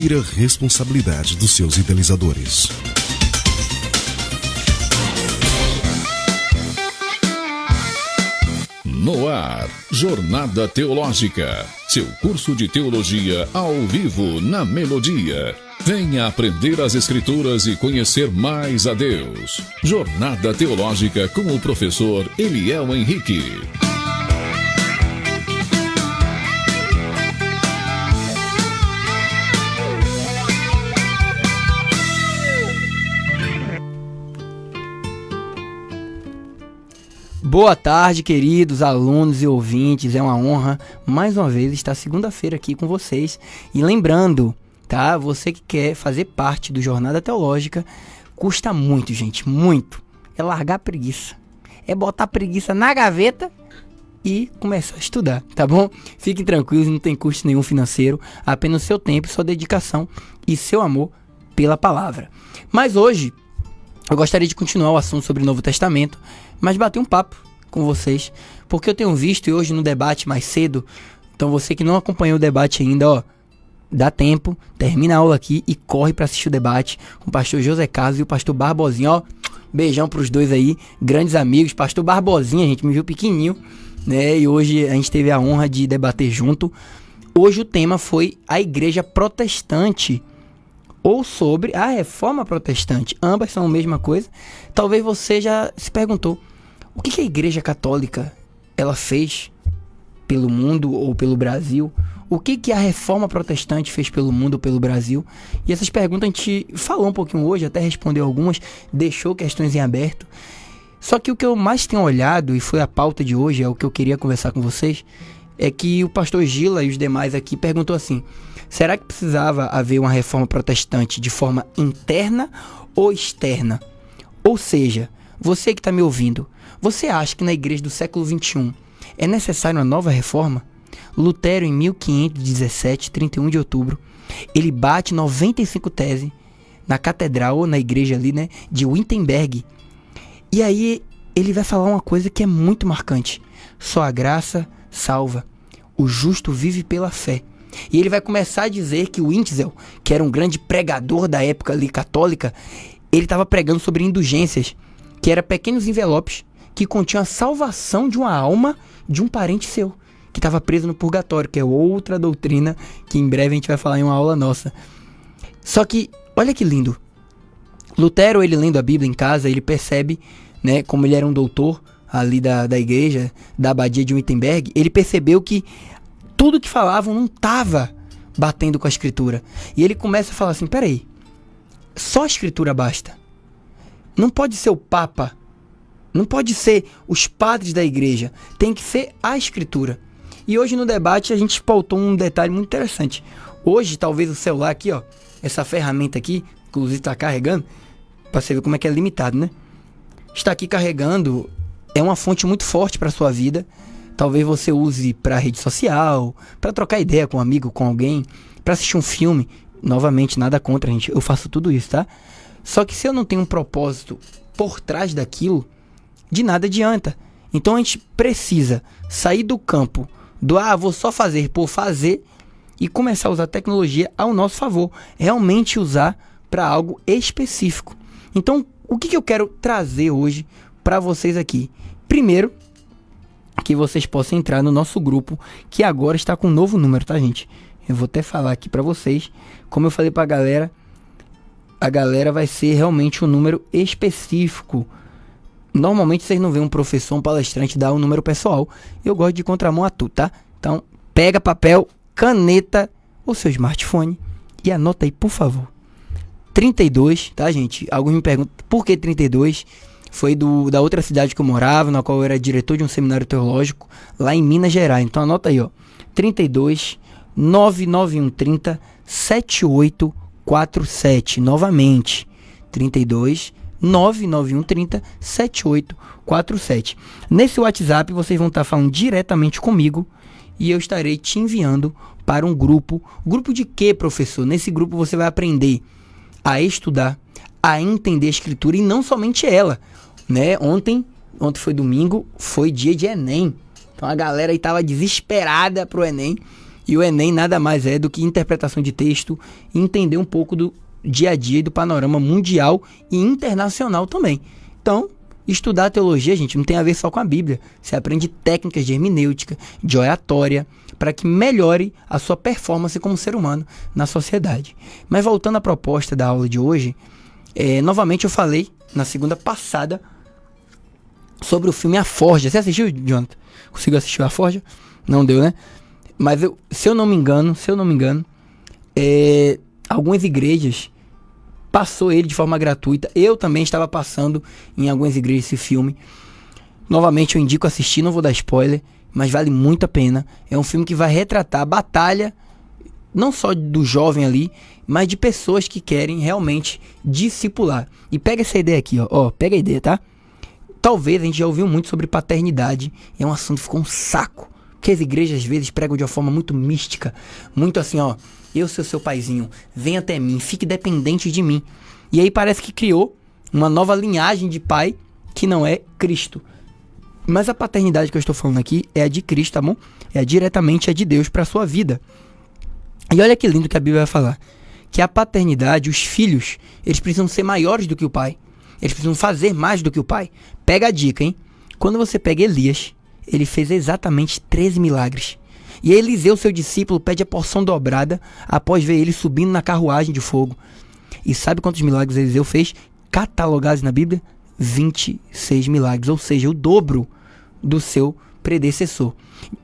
Responsabilidade dos seus idealizadores. No ar, Jornada Teológica, seu curso de teologia ao vivo na Melodia. Venha aprender as Escrituras e conhecer mais a Deus. Jornada Teológica com o professor Eliel Henrique. Boa tarde, queridos alunos e ouvintes. É uma honra, mais uma vez, estar segunda-feira aqui com vocês. E lembrando, tá? Você que quer fazer parte do Jornada Teológica, custa muito, gente, muito. É largar a preguiça. É botar a preguiça na gaveta e começar a estudar, tá bom? Fiquem tranquilos, não tem custo nenhum financeiro, apenas seu tempo, sua dedicação e seu amor pela palavra. Mas hoje, eu gostaria de continuar o assunto sobre o Novo Testamento, mas bater um papo com vocês, porque eu tenho visto, e hoje no debate mais cedo, então você que não acompanhou o debate ainda, ó, dá tempo, termina a aula aqui e corre para assistir o debate com o pastor José Carlos e o pastor Barbosinha, ó, beijão pros dois aí, grandes amigos. Pastor Barbosinha, a gente me viu pequenininho, né, e hoje a gente teve a honra de debater junto. Hoje o tema foi a igreja protestante, ou sobre a reforma protestante. Ambas são a mesma coisa. Talvez você já se perguntou, o que a igreja católica ela fez pelo mundo ou pelo Brasil? O que a reforma protestante fez pelo mundo ou pelo Brasil? E essas perguntas a gente falou um pouquinho hoje, até respondeu algumas, deixou questões em aberto. Só que o que eu mais tenho olhado, e foi a pauta de hoje, é o que eu queria conversar com vocês, é que o pastor Gila e os demais aqui perguntou assim: será que precisava haver uma reforma protestante de forma interna ou externa? Ou seja, você que está me ouvindo, você acha que na igreja do século XXI é necessária uma nova reforma? Lutero, em 1517, 31 de outubro, ele bate 95 teses na catedral, ou na igreja ali, né, de Wittenberg. E aí ele vai falar uma coisa que é muito marcante: só a graça salva, o justo vive pela fé. E ele vai começar a dizer que o Witzel, que era um grande pregador da época ali católica, ele estava pregando sobre indulgências, que eram pequenos envelopes que continham a salvação de uma alma de um parente seu, que estava preso no purgatório, que é outra doutrina que em breve a gente vai falar em uma aula nossa. Só que, olha que lindo, Lutero, ele lendo a Bíblia em casa, ele percebe, né, como ele era um doutor ali da igreja, da abadia de Wittenberg, ele percebeu que tudo que falavam não estava batendo com a escritura. E ele começa a falar assim: peraí, só a escritura basta. Não pode ser o Papa, não pode ser os padres da igreja, tem que ser a escritura. E hoje no debate a gente pautou um detalhe muito interessante. Hoje talvez o celular aqui, ó, essa ferramenta aqui, inclusive está carregando, para você ver como é que é limitado, né? Está aqui carregando, é uma fonte muito forte para a sua vida. Talvez você use para rede social, para trocar ideia com um amigo, com alguém, para assistir um filme. Novamente, nada contra, gente. Eu faço tudo isso, tá? Só que se eu não tenho um propósito por trás daquilo, de nada adianta. Então a gente precisa sair do campo do vou só fazer por fazer e começar a usar a tecnologia ao nosso favor. Realmente usar para algo específico. Então, o que eu quero trazer hoje para vocês aqui? Primeiro, que vocês possam entrar no nosso grupo, que agora está com um novo número, tá, gente? Eu vou até falar aqui para vocês. Como eu falei para a galera vai ser realmente um número específico. Normalmente vocês não veem um professor, um palestrante dar um número pessoal. Eu gosto de contramão a tudo, tá? Então, pega papel, caneta ou seu smartphone e anota aí, por favor. 32, tá, gente? Alguns me perguntam por que 32? Foi da outra cidade que eu morava, na qual eu era diretor de um seminário teológico, lá em Minas Gerais. Então anota aí, ó. 32 99130 7847. Novamente. 32 99130 7847. Nesse WhatsApp vocês vão estar falando diretamente comigo e eu estarei te enviando para um grupo. Grupo de quê, professor? Nesse grupo você vai aprender a estudar, a entender a escritura e não somente ela, né? Ontem foi domingo, foi dia de Enem. Então a galera aí tava desesperada pro Enem E o Enem nada mais é do que interpretação de texto e entender um pouco do dia a dia e do panorama mundial e internacional também. Então, estudar teologia, gente, não tem a ver só com a Bíblia. Você aprende técnicas de hermenêutica, de oratória, para que melhore a sua performance como ser humano na sociedade. Mas voltando à proposta da aula de hoje, novamente eu falei na segunda passada sobre o filme A Forja. Você assistiu, Jonathan? Conseguiu assistir A Forja? Não deu, né? Mas se eu não me engano, algumas igrejas passou ele de forma gratuita. Eu também estava passando em algumas igrejas esse filme. Novamente eu indico assistir, não vou dar spoiler, mas vale muito a pena. É um filme que vai retratar a batalha, não só do jovem ali, mas de pessoas que querem realmente discipular. E pega essa ideia aqui, ó, pega a ideia, tá? Talvez a gente já ouviu muito sobre paternidade, é um assunto que ficou um saco, porque as igrejas às vezes pregam de uma forma muito mística, muito assim, ó, eu sou seu paizinho, vem até mim, fique dependente de mim. E aí parece que criou uma nova linhagem de pai que não é Cristo. Mas a paternidade que eu estou falando aqui é a de Cristo, tá bom? É diretamente a de Deus para a sua vida. E olha que lindo que a Bíblia vai falar. Que a paternidade, os filhos, eles precisam ser maiores do que o pai. Eles precisam fazer mais do que o pai. Pega a dica, hein? Quando você pega Elias, ele fez exatamente 13 milagres. E Eliseu, seu discípulo, pede a porção dobrada após ver ele subindo na carruagem de fogo. E sabe quantos milagres Eliseu fez? Catalogados na Bíblia? 26 milagres, ou seja, o dobro do seu predecessor.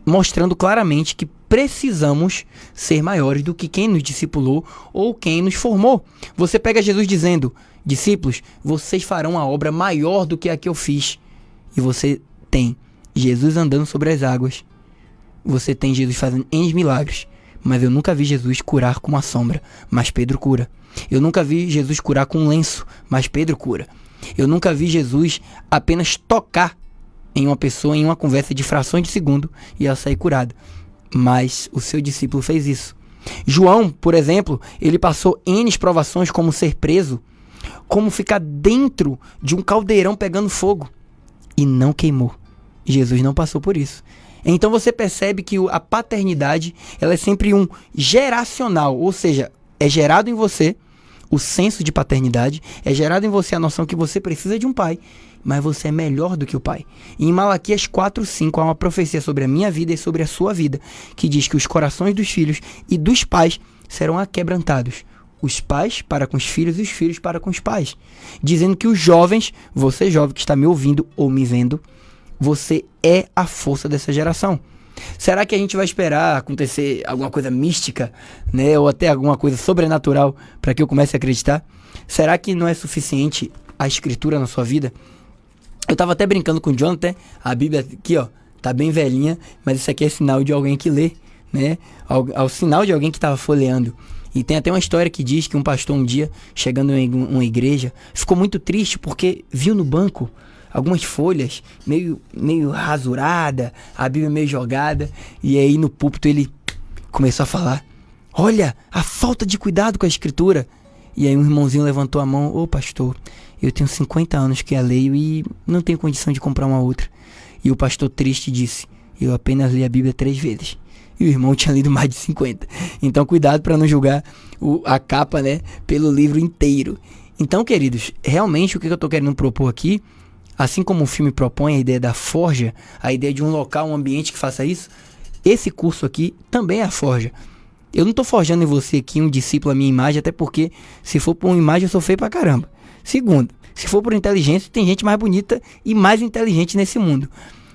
Mostrando claramente que precisamos ser maiores do que quem nos discipulou ou quem nos formou. Você pega Jesus dizendo: discípulos, vocês farão uma obra maior do que a que eu fiz. E você tem Jesus andando sobre as águas. Você tem Jesus fazendo N milagres. Mas eu nunca vi Jesus curar com uma sombra, mas Pedro cura. Eu nunca vi Jesus curar com um lenço, mas Pedro cura. Eu nunca vi Jesus apenas tocar em uma pessoa, em uma conversa de frações de segundo, e ela sair curada. Mas o seu discípulo fez isso. João, por exemplo, ele passou N provações, como ser preso, como ficar dentro de um caldeirão pegando fogo, e não queimou. Jesus não passou por isso. Então você percebe que a paternidade, ela é sempre um geracional, ou seja, é gerado em você o senso de paternidade, é gerado em você a noção que você precisa de um pai, mas você é melhor do que o pai. E em Malaquias 4:5 há uma profecia sobre a minha vida e sobre a sua vida, que diz que os corações dos filhos e dos pais serão aquebrantados. Os pais para com os filhos e os filhos para com os pais. Dizendo que os jovens, você jovem que está me ouvindo ou me vendo, você é a força dessa geração. Será que a gente vai esperar acontecer alguma coisa mística, né, ou até alguma coisa sobrenatural para que eu comece a acreditar? Será que não é suficiente a escritura na sua vida? Eu estava até brincando com o Jonathan, a Bíblia aqui, ó, tá bem velhinha, mas isso aqui é sinal de alguém que lê, né? Ao sinal de alguém que estava folheando. E tem até uma história que diz que um pastor um dia, chegando em uma igreja, ficou muito triste porque viu no banco algumas folhas meio rasurada, a Bíblia meio jogada, e aí no púlpito ele começou a falar: olha, a falta de cuidado com a escritura. E aí um irmãozinho levantou a mão: ô pastor, eu tenho 50 anos que a leio e não tenho condição de comprar uma outra. E o pastor triste disse: eu apenas li a Bíblia 3 vezes. E o irmão tinha lido mais de 50. Então cuidado para não julgar a capa, né, pelo livro inteiro. Então, queridos, realmente o que eu estou querendo propor aqui, assim como o filme propõe a ideia da forja, a ideia de um local, um ambiente que faça isso, esse curso aqui também é a forja. Eu não estou forjando em você aqui um discípulo à minha imagem, até porque se for por uma imagem eu sou feio pra caramba. Segundo, se for por inteligência, tem gente mais bonita e mais inteligente nesse mundo.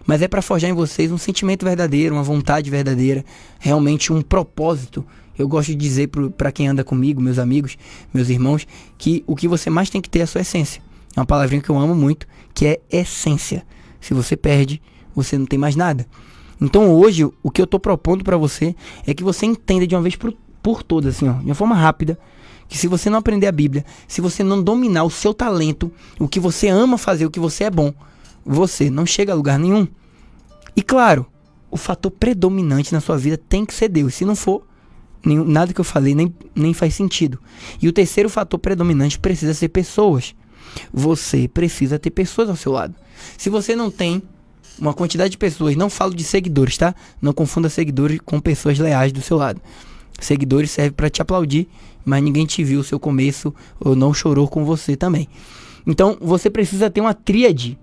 Mas é para forjar em vocês um sentimento verdadeiro, uma vontade verdadeira, realmente um propósito. Eu gosto de dizer para quem anda comigo, meus amigos, meus irmãos, que o que você mais tem que ter é a sua essência. É uma palavrinha que eu amo muito, que é essência. Se você perde, você não tem mais nada. Então hoje, o que eu estou propondo para você é que você entenda de uma vez por todas, assim, ó, de uma forma rápida, que se você não aprender a Bíblia, se você não dominar o seu talento, o que você ama fazer, o que você é bom, você não chega a lugar nenhum. E claro, o fator predominante na sua vida tem que ser Deus. Se não for, nada que eu falei nem faz sentido. E o terceiro fator predominante precisa ser pessoas. Você precisa ter pessoas ao seu lado. Se você não tem, uma quantidade de pessoas, não falo de seguidores, tá? Não confunda seguidores com pessoas leais do seu lado. Seguidores servem para te aplaudir, mas ninguém te viu o seu começo ou não chorou com você também. Então, você precisa ter uma tríade,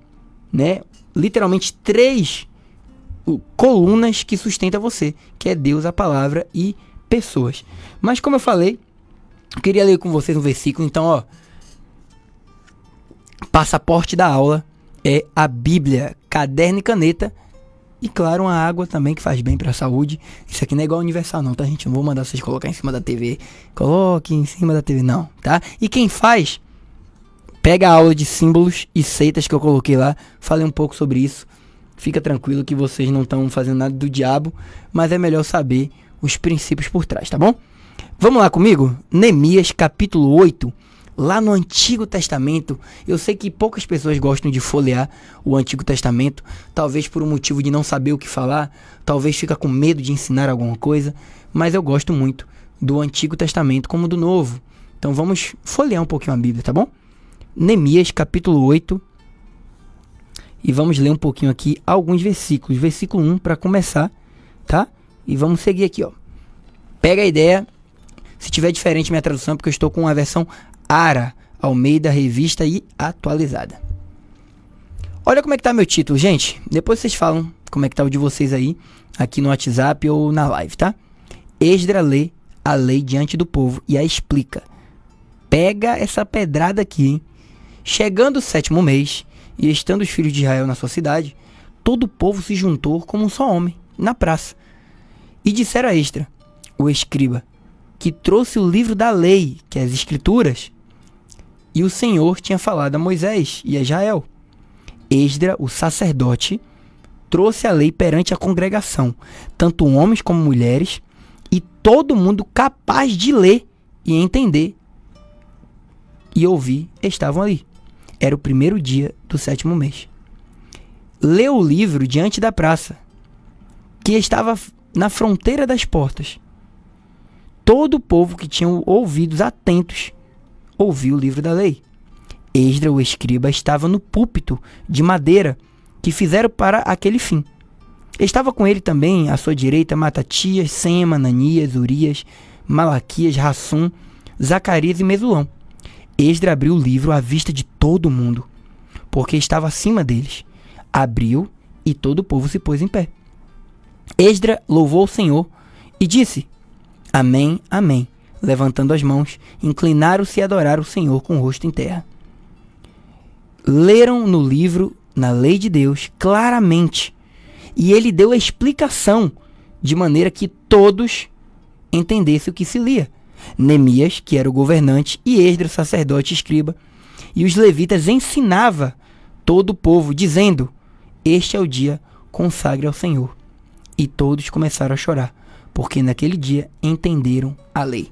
né? Literalmente 3 colunas que sustentam você, que é Deus, a palavra e pessoas. Mas como eu falei, eu queria ler com vocês um versículo. Então, ó, passaporte da aula é a Bíblia, caderno e caneta. E claro, uma água também que faz bem para a saúde. Isso aqui não é igual universal não, tá, gente? Não vou mandar vocês colocar em cima da TV. Coloque em cima da TV, não, tá? E quem faz, pega a aula de símbolos e seitas que eu coloquei lá. Falei um pouco sobre isso. Fica tranquilo que vocês não estão fazendo nada do diabo, mas é melhor saber os princípios por trás, tá bom? Vamos lá comigo? Neemias capítulo 8. Lá no Antigo Testamento, eu sei que poucas pessoas gostam de folhear o Antigo Testamento, talvez por um motivo de não saber o que falar, talvez fica com medo de ensinar alguma coisa, mas eu gosto muito do Antigo Testamento como do Novo. Então vamos folhear um pouquinho a Bíblia, tá bom? Neemias capítulo 8, e vamos ler um pouquinho aqui alguns versículos. Versículo 1 para começar, tá? E vamos seguir aqui, ó. Pega a ideia, se tiver diferente minha tradução, porque eu estou com a versão Ara, Almeida, revista e atualizada. Olha como é que tá meu título, gente. Depois vocês falam como é que tá o de vocês aí, aqui no WhatsApp ou na live, tá? Esdra lê a lei diante do povo e a explica. Pega essa pedrada aqui, hein? Chegando o 7º mês, e estando os filhos de Israel na sua cidade, todo o povo se juntou como um só homem, na praça. E disseram a Esdra, o escriba, que trouxe o livro da lei, que é as escrituras, e o Senhor tinha falado a Moisés e a Israel. Esdra, o sacerdote, trouxe a lei perante a congregação, tanto homens como mulheres, e todo mundo capaz de ler e entender e ouvir estavam ali. Era o 1º dia do 7º mês. Leu o livro diante da praça, que estava na fronteira das portas. Todo o povo que tinha ouvidos atentos ouviu o livro da lei. Esdra, o escriba, estava no púlpito de madeira que fizeram para aquele fim. Estava com ele também, à sua direita, Matatias, Sema, Ananias, Urias, Malaquias, Rassum, Zacarias e Mesulão. Esdra abriu o livro à vista de todo mundo, porque estava acima deles. Abriu e todo o povo se pôs em pé. Esdra louvou o Senhor e disse: Amém, amém. Levantando as mãos, inclinaram-se e adoraram o Senhor com o rosto em terra. Leram no livro, na lei de Deus, claramente, e ele deu a explicação, de maneira que todos entendessem o que se lia. Neemias, que era o governante, e Esdra, o sacerdote e escriba, e os levitas ensinava todo o povo, dizendo: Este é o dia, consagre ao Senhor. E todos começaram a chorar, porque naquele dia entenderam a lei.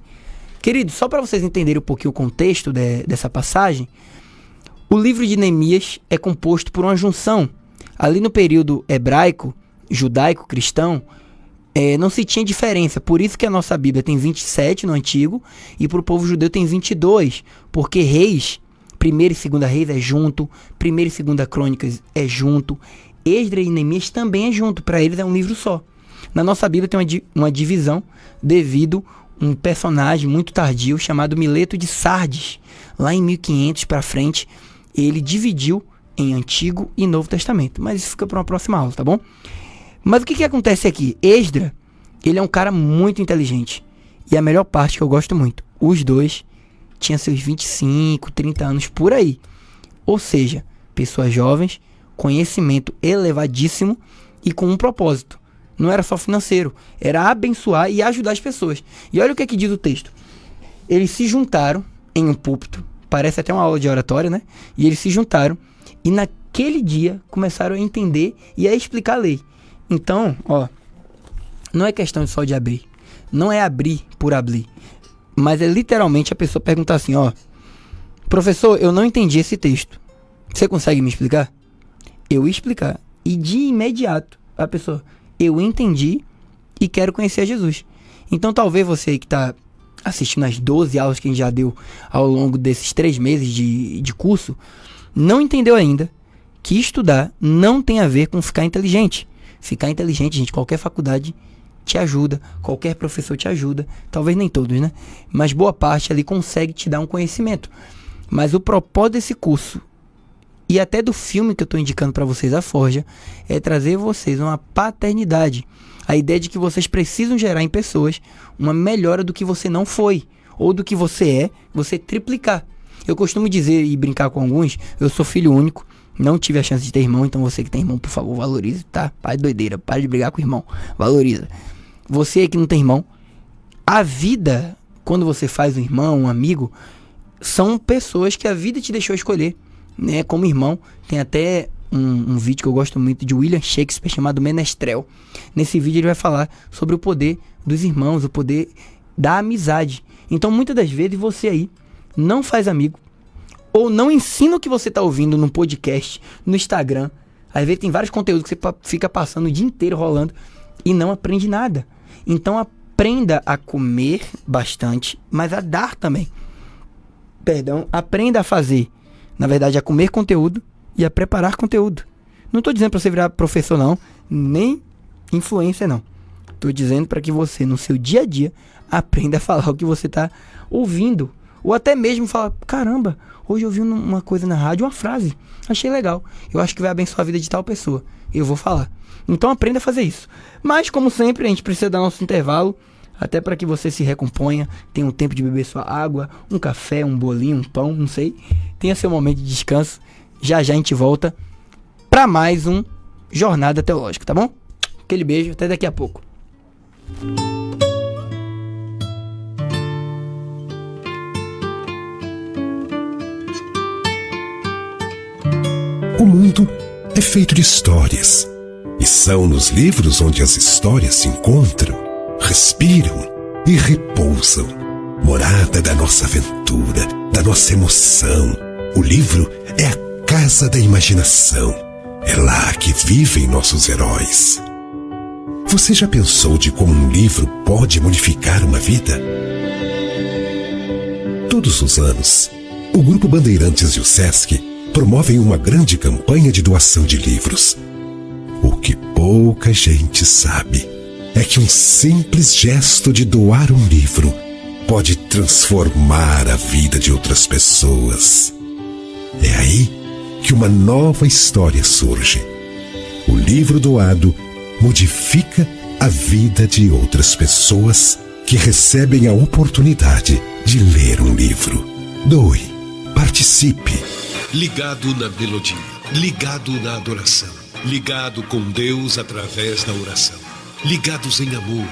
Queridos, só para vocês entenderem um pouquinho o contexto dessa passagem, o livro de Neemias é composto por uma junção. Ali no período hebraico, judaico, cristão, não se tinha diferença. Por isso que a nossa Bíblia tem 27 no Antigo e para o povo judeu tem 22, porque Reis, 1ª e 2ª Reis é junto, 1ª e 2ª Crônicas é junto, Esdra e Neemias também é junto, para eles é um livro só. Na nossa Bíblia tem uma divisão devido a um personagem muito tardio chamado Mileto de Sardes. Lá em 1500 para frente, ele dividiu em Antigo e Novo Testamento. Mas isso fica para uma próxima aula, tá bom? Mas o que acontece aqui? Esdra, ele é um cara muito inteligente. E a melhor parte que eu gosto muito, os dois tinham seus 25, 30 anos por aí. Ou seja, pessoas jovens, conhecimento elevadíssimo e com um propósito. Não era só financeiro, era abençoar e ajudar as pessoas. E olha o que diz o texto. Eles se juntaram em um púlpito, parece até uma aula de oratória, né? E eles se juntaram e naquele dia começaram a entender e a explicar a lei. Então, ó, não é questão só de abrir. Não é abrir por abrir. Mas é literalmente a pessoa perguntar assim, ó: professor, eu não entendi esse texto. Você consegue me explicar? Eu explicar. E de imediato, a pessoa: eu entendi e quero conhecer a Jesus. Então talvez você aí que está assistindo as 12 aulas que a gente já deu ao longo desses 3 meses de curso, não entendeu ainda que estudar não tem a ver com ficar inteligente. Ficar inteligente, gente, qualquer faculdade te ajuda, qualquer professor te ajuda, talvez nem todos, né? Mas boa parte ali consegue te dar um conhecimento. Mas o propósito desse curso, e até do filme que eu estou indicando para vocês, A Forja, é trazer vocês uma paternidade. A ideia de que vocês precisam gerar em pessoas uma melhora do que você não foi, ou do que você é, você triplicar. Eu costumo dizer e brincar com alguns, eu sou filho único, não tive a chance de ter irmão, então você que tem irmão, por favor, valorize, tá? Para de doideira, para de brigar com o irmão, valoriza. Você que não tem irmão, a vida, quando você faz um irmão, um amigo, são pessoas que a vida te deixou escolher, né? Como irmão, tem até um vídeo que eu gosto muito de William Shakespeare chamado Menestrel. Nesse vídeo ele vai falar sobre o poder dos irmãos, o poder da amizade. Então muitas das vezes você aí não faz amigo, ou não ensina o que você está ouvindo no podcast, no Instagram. Às vezes tem vários conteúdos que você fica passando o dia inteiro rolando e não aprende nada. Então aprenda a comer bastante, mas a dar também. Aprenda a fazer, na verdade, a comer conteúdo e a preparar conteúdo. Não estou dizendo para você virar professor não, nem influencer não. Estou dizendo para que você, no seu dia a dia, aprenda a falar o que você está ouvindo. Ou até mesmo falar, caramba, hoje eu vi uma coisa na rádio, uma frase, achei legal. Eu acho que vai abençoar a vida de tal pessoa. Eu vou falar. Então aprenda a fazer isso. Mas, como sempre, a gente precisa dar nosso intervalo, até para que você se recomponha, tenha um tempo de beber sua água, um café, um bolinho, um pão, não sei. Tenha seu momento de descanso. Já já a gente volta para mais um Jornada Teológica, tá bom? Aquele beijo, até daqui a pouco. O mundo é feito de histórias. E são nos livros onde as histórias se encontram, respiram e repousam. Morada da nossa aventura, da nossa emoção. O livro é a casa da imaginação. É lá que vivem nossos heróis. Você já pensou de como um livro pode modificar uma vida? Todos os anos, o Grupo Bandeirantes e o Sesc promovem uma grande campanha de doação de livros. O que pouca gente sabe é que um simples gesto de doar um livro pode transformar a vida de outras pessoas. É aí que uma nova história surge. O livro doado modifica a vida de outras pessoas que recebem a oportunidade de ler um livro. Doe, participe. Ligado na melodia, ligado na adoração, ligado com Deus através da oração, ligados em amor,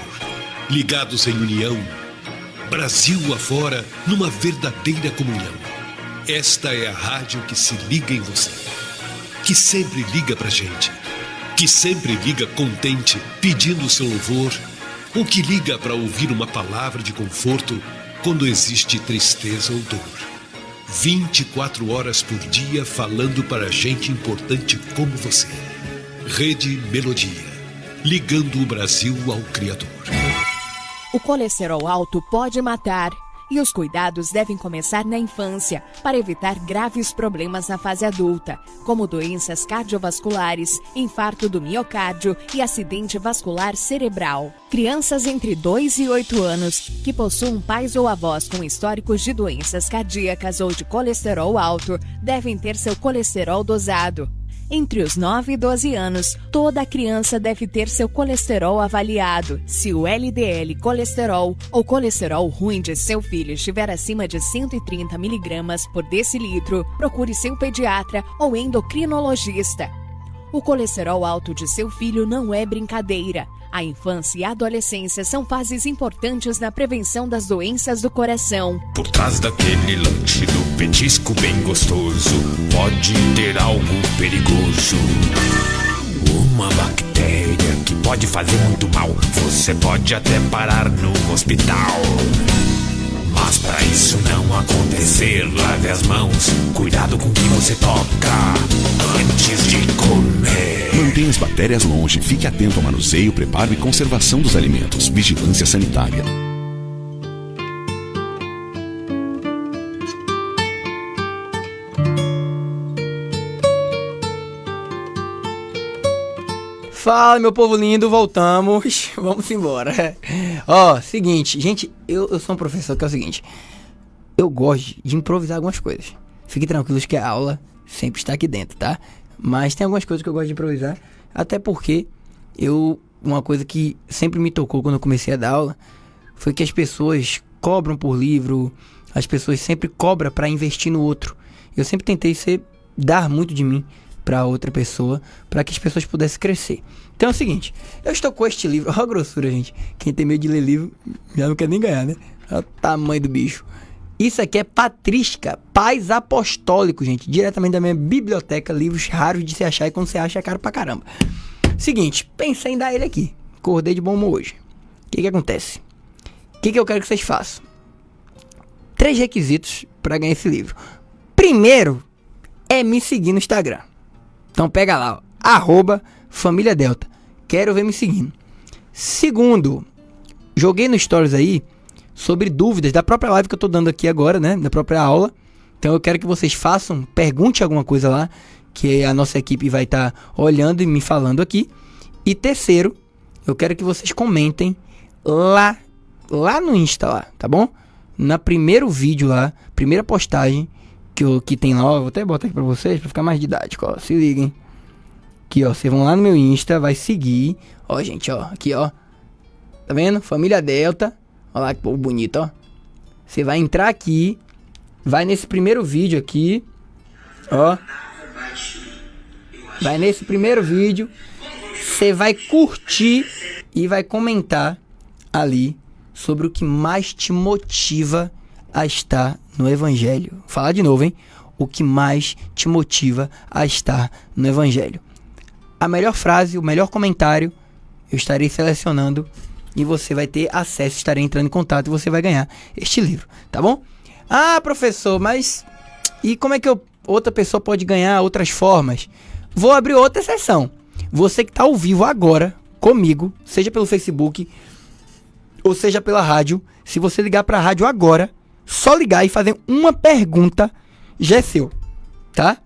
ligados em união, Brasil afora numa verdadeira comunhão. Esta é a rádio que se liga em você, que sempre liga pra gente, que sempre liga contente, pedindo o seu louvor, ou que liga para ouvir uma palavra de conforto quando existe tristeza ou dor. 24 horas por dia falando para gente importante como você. Rede Melodia, ligando o Brasil ao Criador. O colesterol alto pode matar e os cuidados devem começar na infância para evitar graves problemas na fase adulta, como doenças cardiovasculares, infarto do miocárdio e acidente vascular cerebral. Crianças entre 2 e 8 anos que possuam pais ou avós com históricos de doenças cardíacas ou de colesterol alto devem ter seu colesterol dosado. Entre os 9 e 12 anos, toda criança deve ter seu colesterol avaliado. Se o LDL colesterol ou colesterol ruim de seu filho estiver acima de 130 mg por decilitro, procure seu pediatra ou endocrinologista. O colesterol alto de seu filho não é brincadeira. A infância e a adolescência são fases importantes na prevenção das doenças do coração. Por trás daquele lanche do petisco bem gostoso, pode ter algo perigoso. Uma bactéria que pode fazer muito mal. Você pode até parar no hospital. Mas pra isso não acontecer, lave as mãos, cuidado com o que você toca antes de comer. Mantenha as bactérias longe, fique atento ao manuseio, preparo e conservação dos alimentos. Vigilância sanitária. Fala, meu povo lindo, voltamos. Vamos embora. Ó, seguinte, gente, eu sou um professor que é o seguinte. Eu gosto de improvisar algumas coisas. Fiquem tranquilos que a aula sempre está aqui dentro, tá? Mas tem algumas coisas que eu gosto de improvisar. Até porque uma coisa que sempre me tocou quando eu comecei a dar aula foi que as pessoas cobram por livro. As pessoas sempre cobram para investir no outro. Eu sempre tentei dar muito de mim para outra pessoa, para que as pessoas pudessem crescer. Então é o seguinte, eu estou com este livro, olha a grossura, gente. Quem tem medo de ler livro já não quer nem ganhar, né? Olha o tamanho do bicho. Isso aqui é Patrística, Pais Apostólicos, gente, diretamente da minha biblioteca, livros raros de se achar, e quando você acha é caro pra caramba. Seguinte, pensei em dar ele aqui, acordei de bom humor hoje. O que acontece? O que eu quero que vocês façam? 3 requisitos para ganhar esse livro. Primeiro é me seguir no Instagram. Então pega lá, ó, @Família Delta. Quero ver me seguindo. Segundo, joguei no Stories aí sobre dúvidas da própria live que eu tô dando aqui agora, né? Da própria aula. Então eu quero que vocês pergunte alguma coisa lá, que a nossa equipe vai estar olhando e me falando aqui. E terceiro, eu quero que vocês comentem lá no Insta lá, tá bom? Na primeiro vídeo lá, primeira postagem que tem lá, ó, vou até botar aqui pra vocês, pra ficar mais didático, ó, se liguem. Aqui, ó, vocês vão lá no meu Insta, vai seguir, ó, gente, ó, aqui, ó, tá vendo? Família Delta, ó lá que povo bonito, ó. Você vai entrar aqui, vai nesse primeiro vídeo aqui, ó, vai nesse primeiro vídeo, você vai curtir e vai comentar ali sobre o que mais te motiva a estar no Evangelho. Vou falar de novo, hein? O que mais te motiva a estar no Evangelho. A melhor frase, o melhor comentário, eu estarei selecionando e você vai ter acesso, estarei entrando em contato e você vai ganhar este livro, tá bom? Ah, professor, mas e como é que outra pessoa pode ganhar outras formas? Vou abrir outra sessão. Você que está ao vivo agora comigo, seja pelo Facebook ou seja pela rádio, se você ligar para a rádio agora, só ligar e fazer uma pergunta já é seu, tá?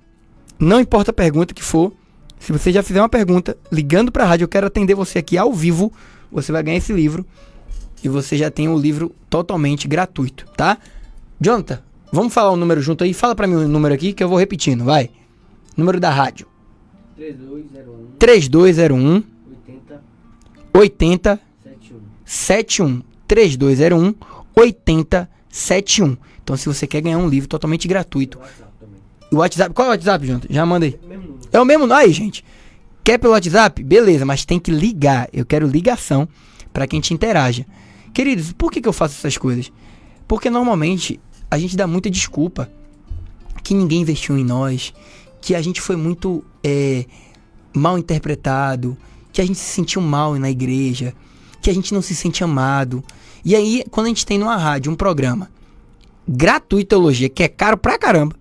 Não importa a pergunta que for, se você já fizer uma pergunta, ligando para a rádio, eu quero atender você aqui ao vivo, você vai ganhar esse livro e você já tem o livro totalmente gratuito, tá? Jonathan, vamos falar o número junto aí? Fala para mim o número aqui que eu vou repetindo, vai. Número da rádio. 3201 80 71 3201 8071. Então se você quer ganhar um livro totalmente gratuito. O WhatsApp, qual é o WhatsApp, Jonathan? Já mandei. É o mesmo, aí, gente. Quer pelo WhatsApp? Beleza, mas tem que ligar. Eu quero ligação para que a gente interaja. Queridos, por que eu faço essas coisas? Porque normalmente a gente dá muita desculpa que ninguém investiu em nós, que a gente foi muito mal interpretado, que a gente se sentiu mal na igreja, que a gente não se sente amado. E aí, quando a gente tem numa rádio um programa gratuito, teologia, que é caro pra caramba,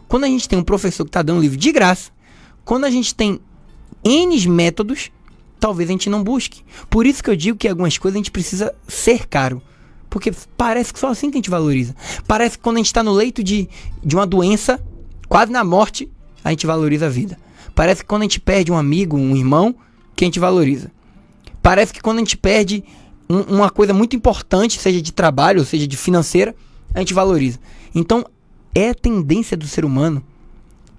quando a gente tem um professor que tá dando livro de graça, quando a gente tem N métodos, talvez a gente não busque. Por isso que eu digo que algumas coisas a gente precisa ser caro. Porque parece que só assim que a gente valoriza. Parece que quando a gente tá no leito de uma doença, quase na morte, a gente valoriza a vida. Parece que quando a gente perde um amigo, um irmão, que a gente valoriza. Parece que quando a gente perde uma coisa muito importante, seja de trabalho, ou seja de financeira, a gente valoriza. Então, é a tendência do ser humano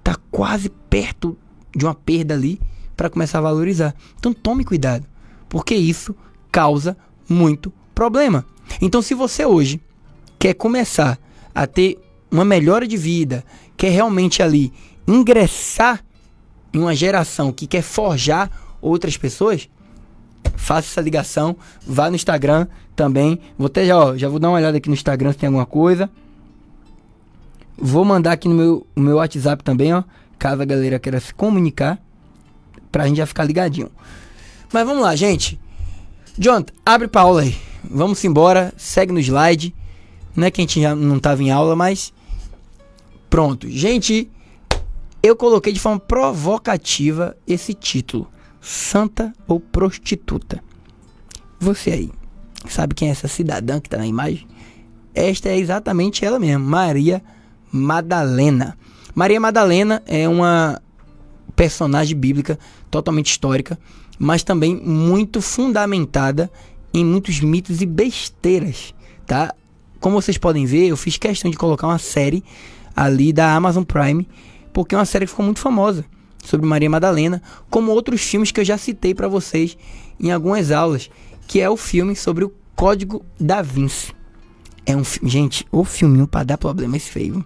tá quase perto de uma perda ali para começar a valorizar. Então, tome cuidado, porque isso causa muito problema. Então, se você hoje quer começar a ter uma melhora de vida, quer realmente ali ingressar em uma geração que quer forjar outras pessoas, faça essa ligação, vá no Instagram também. Vou até já vou dar uma olhada aqui no Instagram se tem alguma coisa. Vou mandar aqui no meu WhatsApp também, ó, caso a galera queira se comunicar, pra gente já ficar ligadinho. Mas vamos lá, gente. Jonathan, abre pra aula aí. Vamos embora, segue no slide. Não é que a gente já não tava em aula, mas pronto. Gente, eu coloquei de forma provocativa esse título: Santa ou Prostituta? Você aí, sabe quem é essa cidadã que tá na imagem? Esta é exatamente ela mesmo, Maria Madalena. Maria Madalena é uma personagem bíblica totalmente histórica. mas também muito fundamentada em muitos mitos e besteiras, tá? Como vocês podem ver, eu fiz questão de colocar uma série ali da Amazon Prime, porque é uma série que ficou muito famosa sobre Maria Madalena, como outros filmes que eu já citei para vocês em algumas aulas, que é o filme sobre o Código da Vinci. É um filme, gente, o filminho para dar problema esse feio. O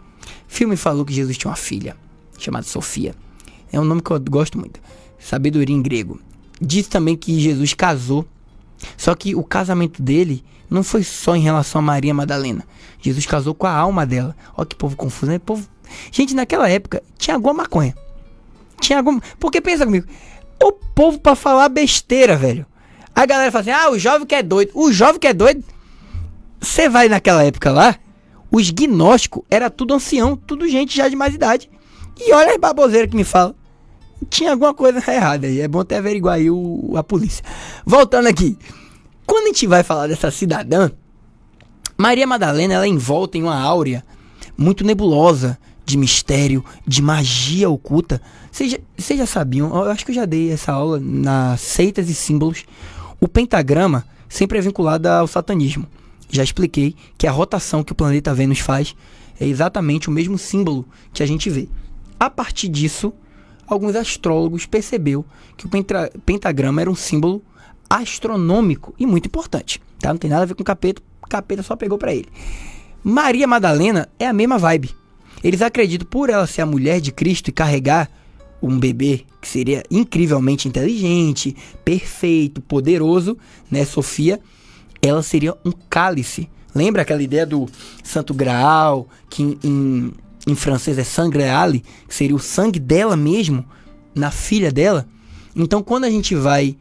filme falou que Jesus tinha uma filha chamada Sofia. É um nome que eu gosto muito. Sabedoria em grego. Diz também que Jesus casou. Só que o casamento dele não foi só em relação a Maria Madalena. Jesus casou com a alma dela. Olha que povo confuso, né? Gente, naquela época tinha alguma maconha. Porque pensa comigo, o povo pra falar besteira, velho. A galera fala assim, o jovem que é doido. O jovem que é doido. Você vai naquela época lá, os gnósticos era tudo ancião, tudo gente já de mais idade. E olha as baboseiras que me falam. Tinha alguma coisa errada aí. É bom até averiguar aí a polícia. Voltando aqui. Quando a gente vai falar dessa cidadã, Maria Madalena, ela é envolta em uma áurea muito nebulosa, de mistério, de magia oculta. Vocês já sabiam, eu acho que eu já dei essa aula nas seitas e símbolos. O pentagrama sempre é vinculado ao satanismo. Já expliquei que a rotação que o planeta Vênus faz é exatamente o mesmo símbolo que a gente vê. A partir disso, alguns astrólogos perceberam que o pentagrama era um símbolo astronômico e muito importante, tá? Não tem nada a ver com o capeta só pegou para ele. Maria Madalena é a mesma vibe. Eles acreditam, por ela ser a mulher de Cristo e carregar um bebê que seria incrivelmente inteligente, perfeito, poderoso, né, Sofia, ela seria um cálice. Lembra aquela ideia do Santo Graal, que em francês é sangreale, que seria o sangue dela mesmo, na filha dela? Então, quando a gente vai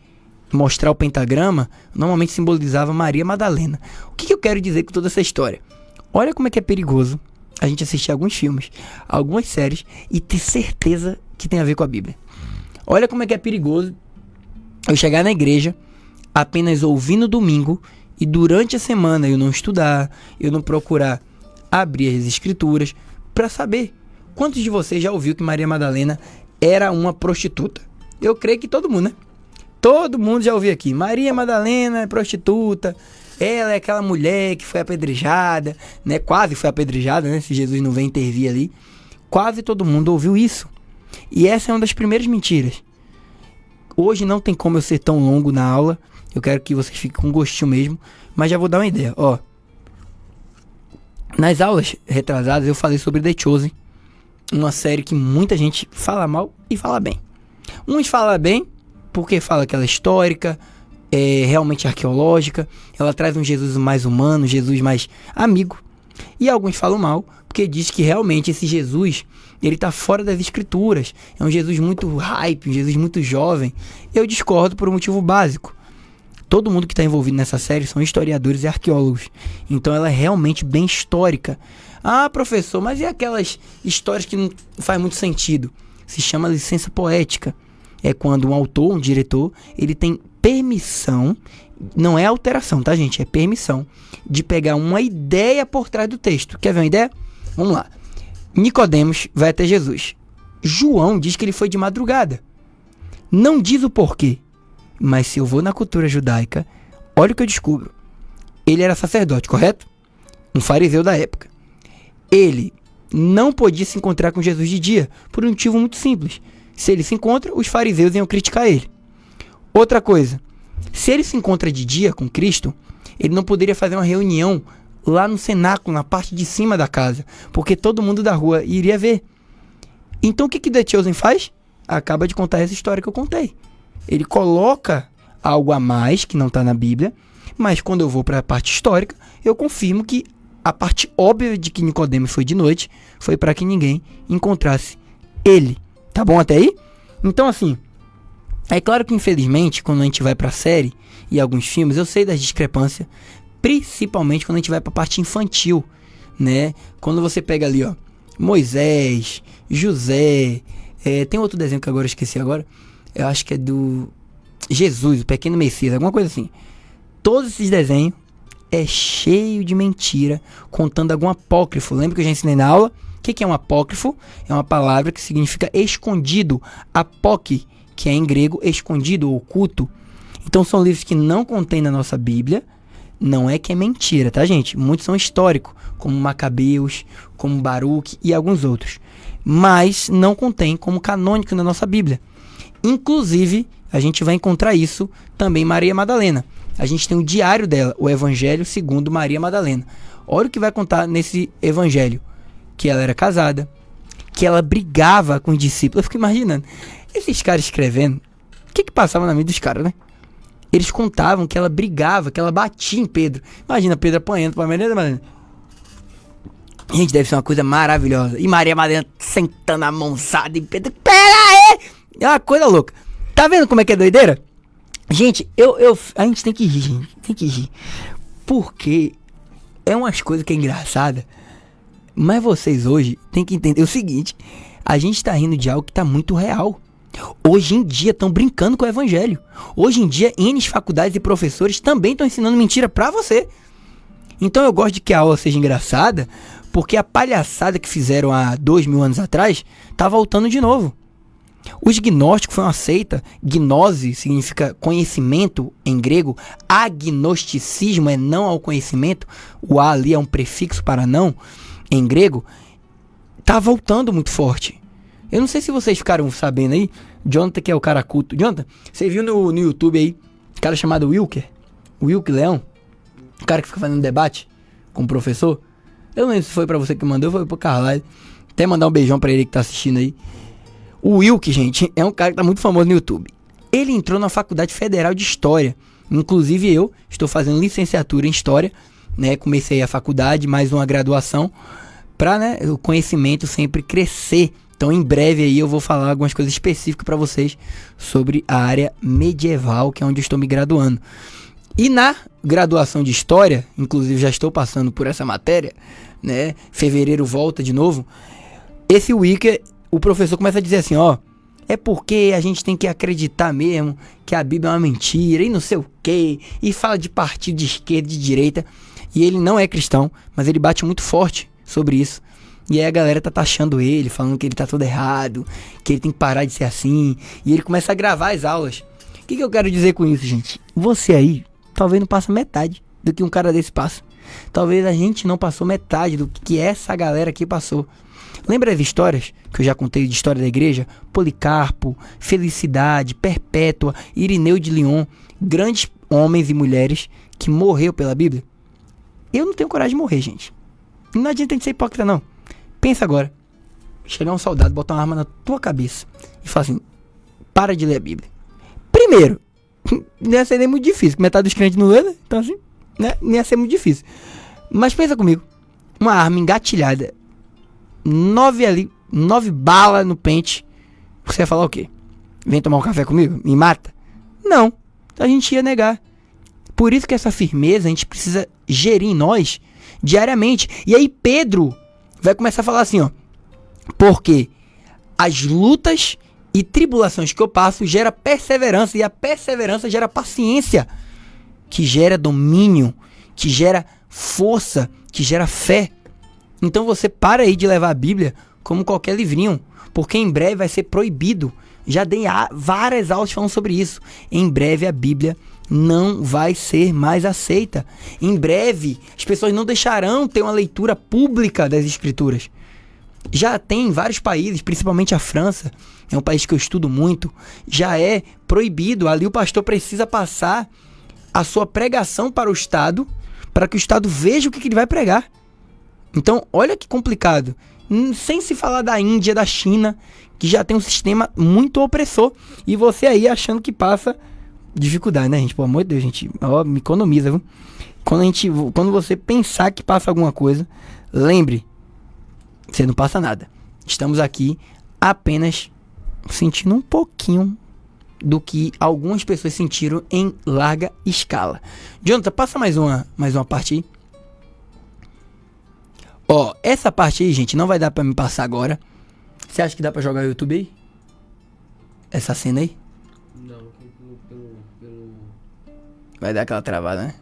mostrar o pentagrama, normalmente simbolizava Maria Madalena. O que eu quero dizer com toda essa história? Olha como é que é perigoso a gente assistir alguns filmes, algumas séries e ter certeza que tem a ver com a Bíblia. Olha como é que é perigoso eu chegar na igreja apenas ouvir no domingo e durante a semana eu não estudar, eu não procurar abrir as escrituras para saber. Quantos de vocês já ouviu que Maria Madalena era uma prostituta? Eu creio que todo mundo, né? Todo mundo já ouviu aqui. Maria Madalena é prostituta. Ela é aquela mulher que foi apedrejada, né? Quase foi apedrejada, né? Se Jesus não vem intervir ali. Quase todo mundo ouviu isso. E essa é uma das primeiras mentiras. Hoje não tem como eu ser tão longo na aula. Eu quero que vocês fiquem com gostinho mesmo. Mas já vou dar uma ideia, ó. Nas aulas retrasadas eu falei sobre The Chosen. Uma série que muita gente fala mal e fala bem. Uns falam bem porque fala que ela é histórica, é realmente arqueológica, ela traz um Jesus mais humano, Jesus mais amigo. E alguns falam mal porque diz que realmente esse Jesus, ele tá fora das escrituras, é um Jesus muito hype, um Jesus muito jovem. Eu discordo por um motivo básico. Todo mundo que está envolvido nessa série são historiadores e arqueólogos, então ela é realmente bem histórica. Ah, professor, mas e aquelas histórias que não faz muito sentido? Se chama licença poética. É quando um autor, um diretor, ele tem permissão, não é alteração, tá, gente? É permissão de pegar uma ideia por trás do texto. Quer ver uma ideia? Vamos lá. Nicodemos vai até Jesus. João diz que ele foi de madrugada. Não diz o porquê, mas se eu vou na cultura judaica, olha o que eu descubro. Ele era sacerdote, correto? Um fariseu da época. Ele não podia se encontrar com Jesus de dia, por um motivo muito simples. Se ele se encontra, os fariseus iam criticar ele. Outra coisa, se ele se encontra de dia com Cristo, ele não poderia fazer uma reunião lá no cenáculo, na parte de cima da casa, porque todo mundo da rua iria ver. Então o que The Chosen faz? Acaba de contar essa história que eu contei. Ele coloca algo a mais que não está na Bíblia, mas quando eu vou para a parte histórica, eu confirmo que a parte óbvia de que Nicodemos foi de noite foi para que ninguém encontrasse ele. Tá bom até aí? Então, assim, é claro que infelizmente, quando a gente vai pra série e alguns filmes, eu sei das discrepâncias, principalmente quando a gente vai pra parte infantil, né? Quando você pega ali, ó, Moisés, José, tem outro desenho que agora eu esqueci agora, eu acho que é do Jesus, o Pequeno Messias, alguma coisa assim. Todos esses desenhos é cheio de mentira, contando algum apócrifo. Lembra que eu já ensinei na aula? O que é um apócrifo? É uma palavra que significa escondido. Apóque que é em grego escondido ou oculto. Então são livros que não contêm na nossa Bíblia. Não é que é mentira, tá, gente? Muitos são históricos, como Macabeus, como Baruque e alguns outros. Mas não contém como canônico na nossa Bíblia. Inclusive, a gente vai encontrar isso também em Maria Madalena. A gente tem o diário dela, o Evangelho segundo Maria Madalena. Olha o que vai contar nesse evangelho. Que ela era casada, que ela brigava com os discípulos. Eu fico imaginando, esses caras escrevendo, o que passava na mente dos caras, né? Eles contavam que ela brigava, que ela batia em Pedro. Imagina Pedro apanhando para Maria Madalena. Gente, deve ser uma coisa maravilhosa. E Maria Madalena sentando a mãozada em Pedro. Pera aí! É uma coisa louca. Tá vendo como é que é doideira? Gente, a gente tem que rir, gente. Tem que rir. Porque é umas coisas que é engraçada. Mas vocês hoje tem que entender o seguinte. A gente tá rindo de algo que tá muito real. Hoje em dia estão brincando com o evangelho. Hoje em dia, N faculdades e professores também estão ensinando mentira pra você. Então eu gosto de que a aula seja engraçada, porque a palhaçada que fizeram há 2000 anos atrás tá voltando de novo. Os gnósticos foi uma seita. Gnose significa conhecimento em grego. Agnosticismo é não ao conhecimento. O A ali é um prefixo para não em grego. Tá voltando muito forte. Eu não sei se vocês ficaram sabendo aí. Jonathan, que é o cara culto. Jonathan, você viu no YouTube aí um cara chamado Wilker Leão? O cara que fica fazendo debate com o professor. Eu não lembro se foi pra você que mandou, foi pro Carlyle. Até mandar um beijão pra ele que tá assistindo aí. O Wilker, gente, é um cara que tá muito famoso no YouTube. Ele entrou na Faculdade Federal de História. Inclusive eu estou fazendo licenciatura em História, né? Comecei a faculdade, mais uma graduação, pra, né, o conhecimento sempre crescer. Então em breve aí eu vou falar algumas coisas específicas para vocês sobre a área medieval, que é onde eu estou me graduando. E na graduação de História, inclusive já estou passando por essa matéria, né? Fevereiro volta de novo. Esse Wilker, o professor começa a dizer assim, ó, é porque a gente tem que acreditar mesmo que a Bíblia é uma mentira e não sei o quê, e fala de partido de esquerda e de direita, e ele não é cristão, mas ele bate muito forte sobre isso. E aí a galera tá taxando ele, falando que ele tá todo errado, que ele tem que parar de ser assim, e ele começa a gravar as aulas. O que eu quero dizer com isso, gente? Você aí talvez não passa metade do que um cara desse passa. Talvez a gente não passou metade do que essa galera aqui passou. Lembra as histórias que eu já contei de história da igreja? Policarpo, Felicidade, Perpétua, Irineu de Lyon, grandes homens e mulheres que morreram pela Bíblia. Eu não tenho coragem de morrer, gente. Não adianta a gente ser hipócrita, não. Pensa agora. Chegar um soldado, botar uma arma na tua cabeça e falar assim, para de ler a Bíblia. Primeiro, não ia ser nem muito difícil, porque metade dos crentes não lê, né? Então assim, né? Não ia ser muito difícil. Mas pensa comigo. Uma arma engatilhada, 9 balas no pente. Você ia falar o quê? Vem tomar um café comigo? Me mata? Não. A gente ia negar. Por isso que essa firmeza a gente precisa gerir em nós diariamente. E aí Pedro vai começar a falar assim, ó. Porque as lutas e tribulações que eu passo gera perseverança. E a perseverança gera paciência. Que gera domínio. Que gera força. Que gera fé. Então você para aí de levar a Bíblia como qualquer livrinho. Porque em breve vai ser proibido. Já dei várias aulas falando sobre isso. Em breve a Bíblia não vai ser mais aceita. Em breve as pessoas não deixarão ter uma leitura pública das Escrituras. Já tem em vários países, principalmente a França, é um país que eu estudo muito, já é proibido. Ali o pastor precisa passar a sua pregação para o Estado, para que o Estado veja o que ele vai pregar. Então, olha que complicado. Sem se falar da Índia, da China, que já tem um sistema muito opressor. E você aí achando que passa dificuldade, né, gente? Pelo amor de Deus, gente. Ó, me economiza, viu? Quando você pensar que passa alguma coisa, lembre, você não passa nada. Estamos aqui apenas sentindo um pouquinho do que algumas pessoas sentiram em larga escala. Jonathan, passa mais uma parte aí. Ó, essa parte aí, gente, não vai dar pra me passar agora. Você acha que dá pra jogar no YouTube aí? Essa cena aí? Não, pelo... Vai dar aquela travada, né?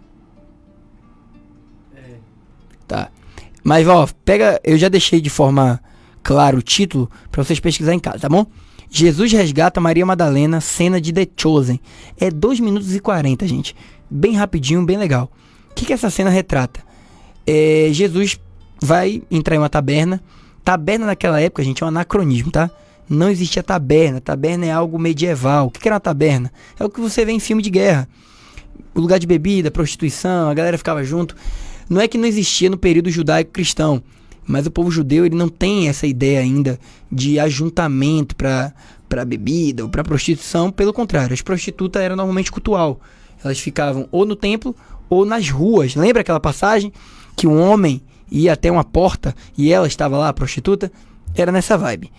É. Tá. Mas, ó, pega... Eu já deixei de forma clara o título pra vocês pesquisarem em casa, tá bom? Jesus resgata Maria Madalena, cena de The Chosen. É 2 minutos e 40, gente. Bem rapidinho, bem legal. O que essa cena retrata? Jesus vai entrar em uma taberna. Taberna naquela época, gente, é um anacronismo, tá? Não existia taberna. Taberna é algo medieval. O que era uma taberna? É o que você vê em filme de guerra. O lugar de bebida, prostituição, a galera ficava junto. Não é que não existia no período judaico-cristão, mas o povo judeu ele não tem essa ideia ainda de ajuntamento para bebida ou para prostituição. Pelo contrário, as prostitutas eram normalmente cultual. Elas ficavam ou no templo ou nas ruas. Lembra aquela passagem que um homem ia até uma porta e ela estava lá, a prostituta? Era nessa vibe.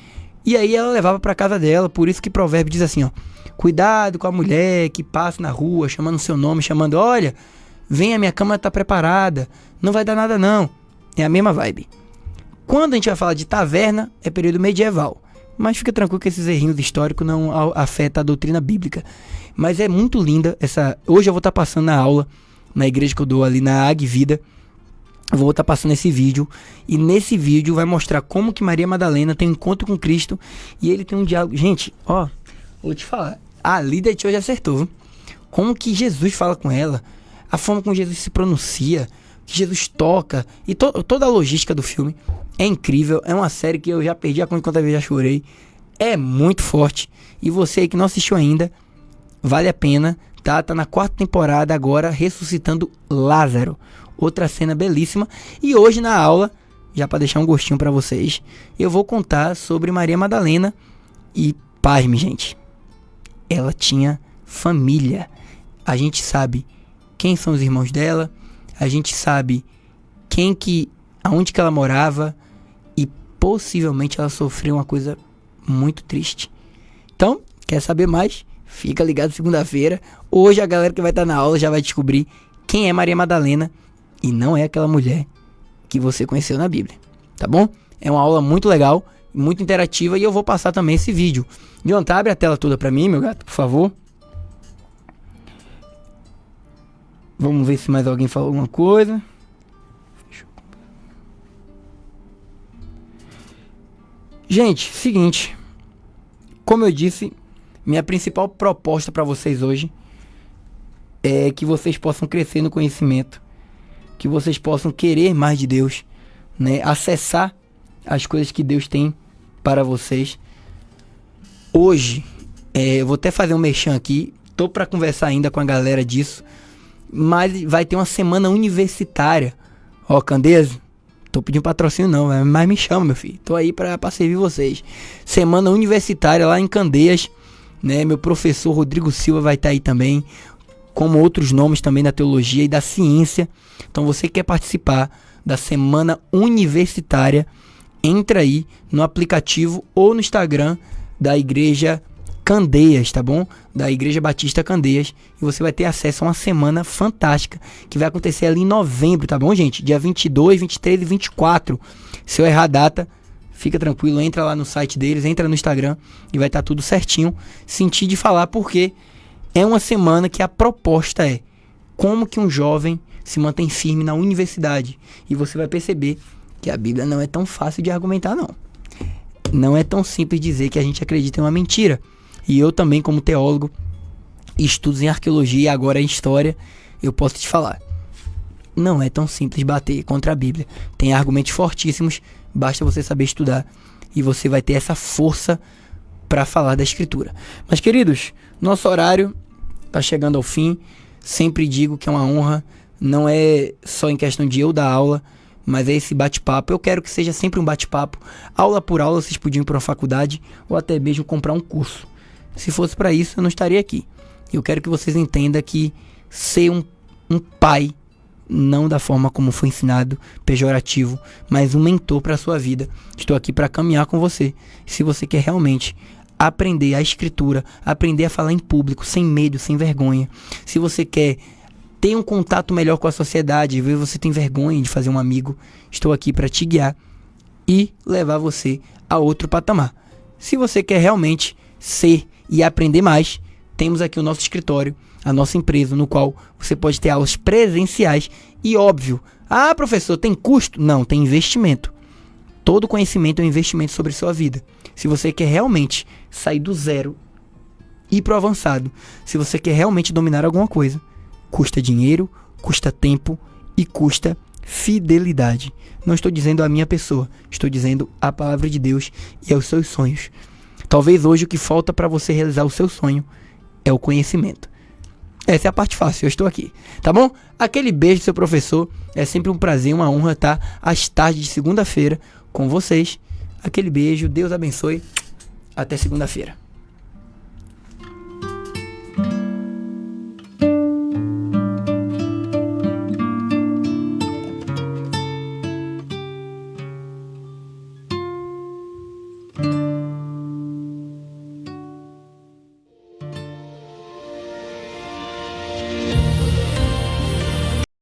E aí ela levava para casa dela, por isso que provérbio diz assim, ó: cuidado com a mulher que passa na rua, chamando seu nome, chamando, olha, vem, a minha cama tá preparada, não vai dar nada não. É a mesma vibe. Quando a gente vai falar de taverna, é período medieval. Mas fica tranquilo que esses errinhos históricos não afetam a doutrina bíblica. Mas é muito linda essa... Hoje eu vou estar passando na aula, na igreja que eu dou ali na Ag Vida. Eu vou estar passando esse vídeo. E nesse vídeo vai mostrar como que Maria Madalena tem um encontro com Cristo. E ele tem um diálogo... Gente, ó, vou te falar. A líder de hoje acertou, viu? Como que Jesus fala com ela. A forma como Jesus se pronuncia. Que Jesus toca. E toda a logística do filme é incrível. É uma série que eu já perdi a conta quantas vezes já chorei. É muito forte. E você aí que não assistiu ainda, vale a pena. Tá na 4ª temporada agora, ressuscitando Lázaro. Outra cena belíssima. E hoje na aula, já para deixar um gostinho para vocês, eu vou contar sobre Maria Madalena. E pasme, gente, ela tinha família. A gente sabe quem são os irmãos dela. A gente sabe aonde que ela morava. E possivelmente ela sofreu uma coisa muito triste. Então, quer saber mais? Fica ligado segunda-feira. Hoje a galera que vai estar na aula já vai descobrir quem é Maria Madalena. E não é aquela mulher que você conheceu na Bíblia, tá bom? É uma aula muito legal, muito interativa. E eu vou passar também esse vídeo. Jonathan, abre a tela toda pra mim, meu gato, por favor. Vamos ver se mais alguém falou alguma coisa. Gente, seguinte. Como eu disse, minha principal proposta para vocês hoje é que vocês possam crescer no conhecimento, que vocês possam querer mais de Deus, né? Acessar as coisas que Deus tem para vocês. Hoje, eu vou até fazer um merchan aqui, tô para conversar ainda com a galera disso, mas vai ter uma semana universitária. Ó, Candeias, tô pedindo patrocínio não, mas me chama, meu filho, tô aí para servir vocês. Semana universitária lá em Candeias, né? Meu professor Rodrigo Silva vai estar aí também, como outros nomes também da teologia e da ciência. Então você quer participar da semana universitária, entra aí no aplicativo ou no Instagram da Igreja Candeias, tá bom? Da Igreja Batista Candeias, e você vai ter acesso a uma semana fantástica que vai acontecer ali em novembro, tá bom, gente? Dia 22, 23 e 24. Se eu errar a data, fica tranquilo, entra lá no site deles, entra no Instagram e vai estar tudo certinho. Senti de falar porque é uma semana que a proposta é como que um jovem se mantém firme na universidade. E você vai perceber que a Bíblia não é tão fácil de argumentar, não. Não é tão simples dizer que a gente acredita em uma mentira. E eu também, como teólogo, estudos em arqueologia e agora em história, eu posso te falar. Não é tão simples bater contra a Bíblia. Tem argumentos fortíssimos, basta você saber estudar. E você vai ter essa força para falar da Escritura. Mas, queridos, nosso horário está chegando ao fim. Sempre digo que é uma honra. Não é só em questão de eu dar aula, mas é esse bate-papo. Eu quero que seja sempre um bate-papo. Aula por aula, vocês podiam ir para uma faculdade ou até mesmo comprar um curso. Se fosse para isso, eu não estaria aqui. Eu quero que vocês entendam que ser um pai, não da forma como foi ensinado, pejorativo, mas um mentor para a sua vida. Estou aqui para caminhar com você. Se você quer realmente aprender a Escritura, aprender a falar em público, sem medo, sem vergonha. Se você quer ter um contato melhor com a sociedade, ver você tem vergonha de fazer um amigo, estou aqui para te guiar e levar você a outro patamar. Se você quer realmente ser e aprender mais, temos aqui o nosso escritório, a nossa empresa, no qual você pode ter aulas presenciais e óbvio, professor, tem custo? Não, tem investimento. Todo conhecimento é um investimento sobre sua vida. Se você quer realmente sair do zero e ir pro avançado, se você quer realmente dominar alguma coisa, custa dinheiro, custa tempo e custa fidelidade. Não estou dizendo a minha pessoa, estou dizendo a palavra de Deus e aos seus sonhos. Talvez hoje o que falta para você realizar o seu sonho é o conhecimento. Essa é a parte fácil, eu estou aqui, tá bom? Aquele beijo do seu professor, é sempre um prazer, uma honra estar às tardes de segunda-feira com vocês. Aquele beijo, Deus abençoe, até segunda-feira.